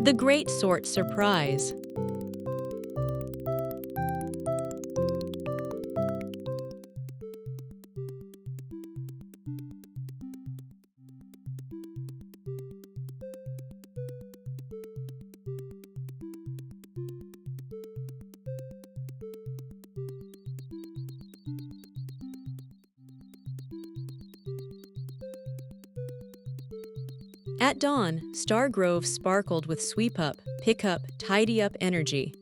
The Great Sort Surprise. At dawn, Star Grove sparkled with sweep-up, pick-up, tidy-up energy.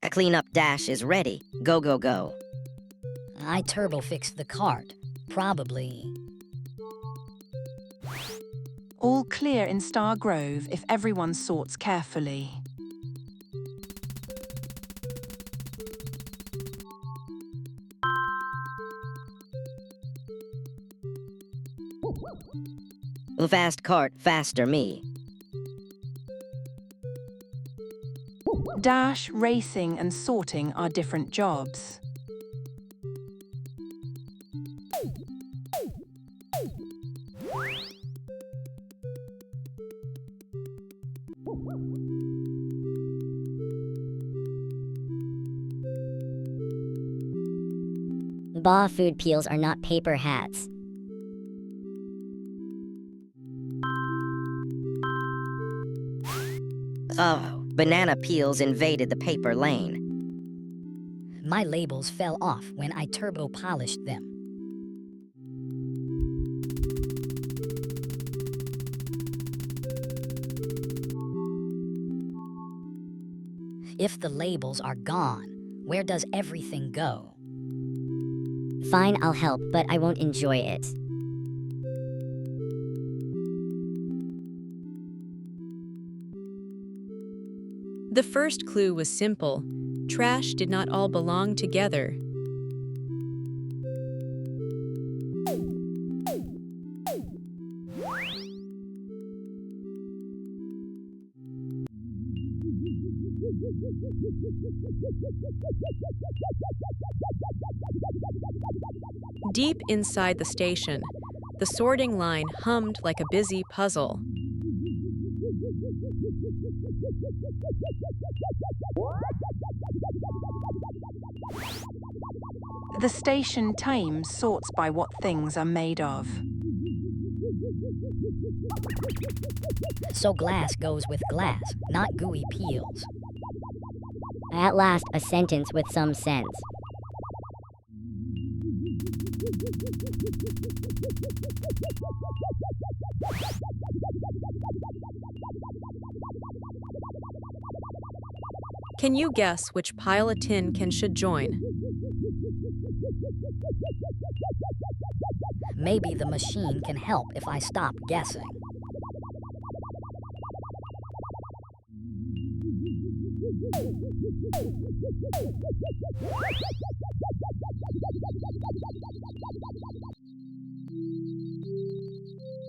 A cleanup dash is ready. Go, go, go. I turbo-fixed the cart. Probably. All clear in Star Grove if everyone sorts carefully. Fast cart, faster me. Dash, racing, and sorting are different jobs. Bah, food peels are not paper hats. Oh, banana peels invaded the paper lane. My labels fell off when I turbo-polished them. If the labels are gone, where does everything go? Fine, I'll help, but I won't enjoy it. The first clue was simple. Trash did not all belong together. Deep inside the station, the sorting line hummed like a busy puzzle. The station Thames sorts by what things are made of. So glass goes with glass, not gooey peels. At last, a sentence with some sense. Can you guess which pile a tin can should join? Maybe the machine can help if I stop guessing.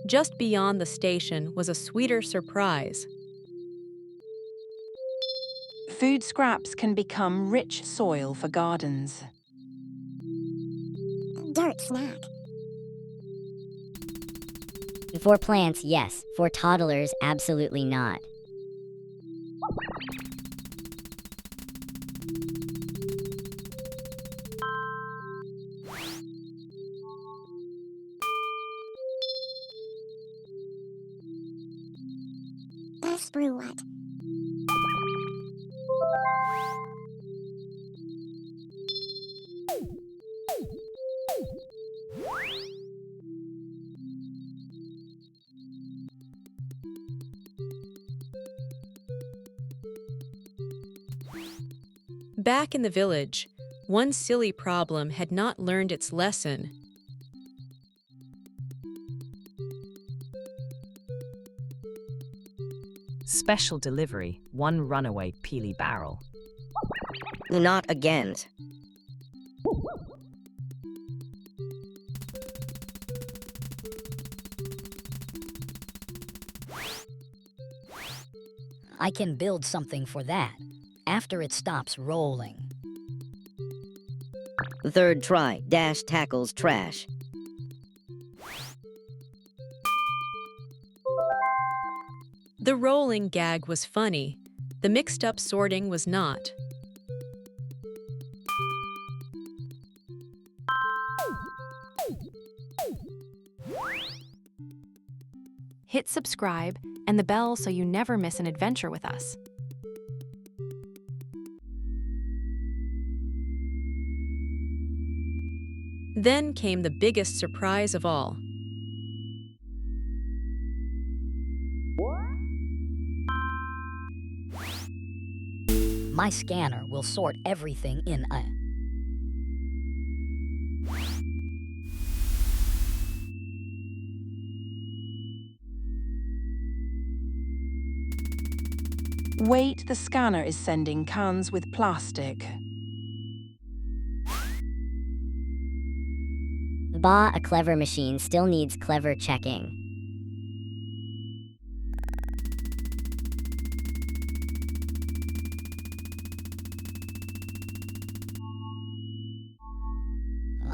Just beyond the station was a sweeter surprise. Food scraps can become rich soil for gardens. Dirt snack. For plants, yes. For toddlers, absolutely not. Brew what? Back in the village, one silly problem had not learned its lesson. Special delivery, one runaway peely barrel. Not again. I can build something for that, after it stops rolling. Third try, dash tackles trash. The rolling gag was funny. The mixed-up sorting was not. Hit subscribe and the bell so you never miss an adventure with us. Then came the biggest surprise of all. My scanner will sort everything in a... Wait, the scanner is sending cans with plastic. Bah, a clever machine still needs clever checking.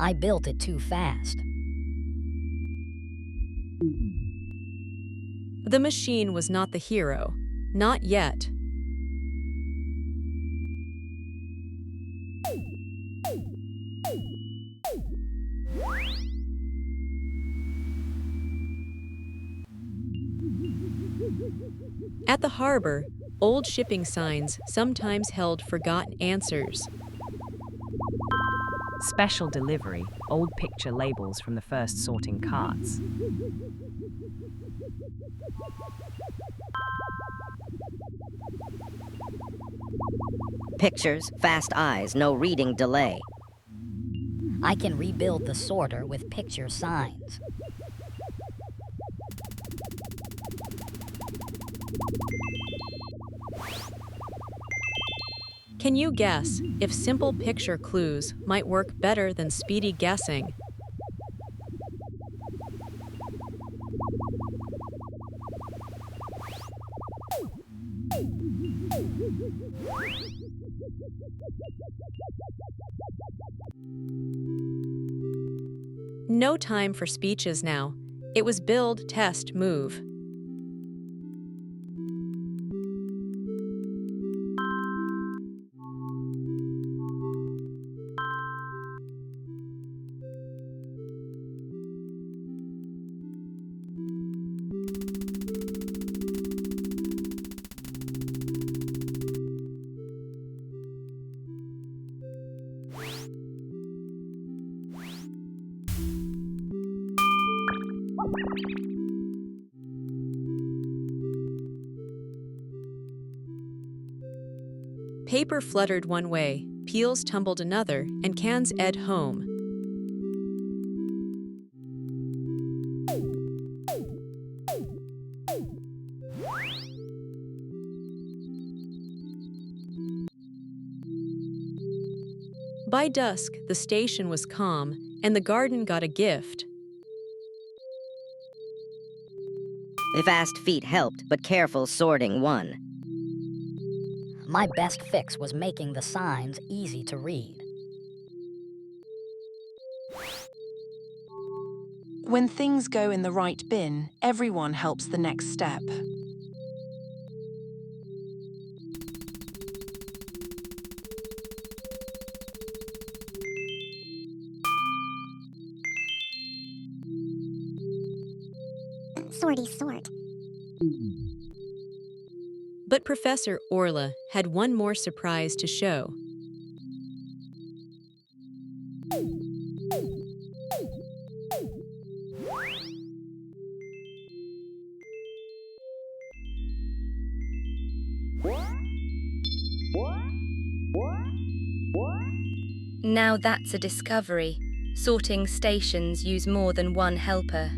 I built it too fast. The machine was not the hero. Not yet. At the harbor, old shipping signs sometimes held forgotten answers. Special delivery, old picture labels from the first sorting carts. Pictures, fast eyes, no reading delay. I can rebuild the sorter with picture signs. Can you guess if simple picture clues might work better than speedy guessing? No time for speeches now. It was build, test, move. Paper fluttered one way, peels tumbled another, and cans ed home. By dusk, the station was calm, and the garden got a gift. Fast feet helped, but careful sorting won. My best fix was making the signs easy to read. When things go in the right bin, everyone helps the next step. Sorty sort. But Professor Orla had one more surprise to show. Now that's a discovery. Sorting stations use more than one helper.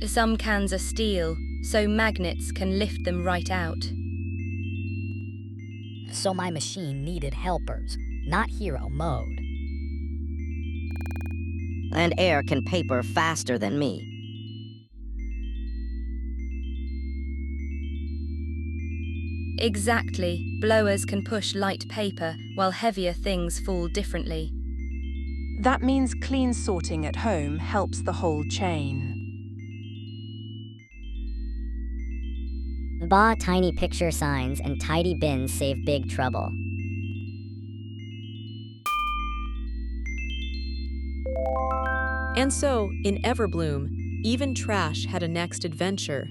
Some cans are steel, so magnets can lift them right out. So my machine needed helpers, not hero mode. And air can paper faster than me. Exactly. Blowers can push light paper, while heavier things fall differently. That means clean sorting at home helps the whole chain. Tiny picture signs and tidy bins save big trouble. And so, in Everbloom, even trash had a next adventure.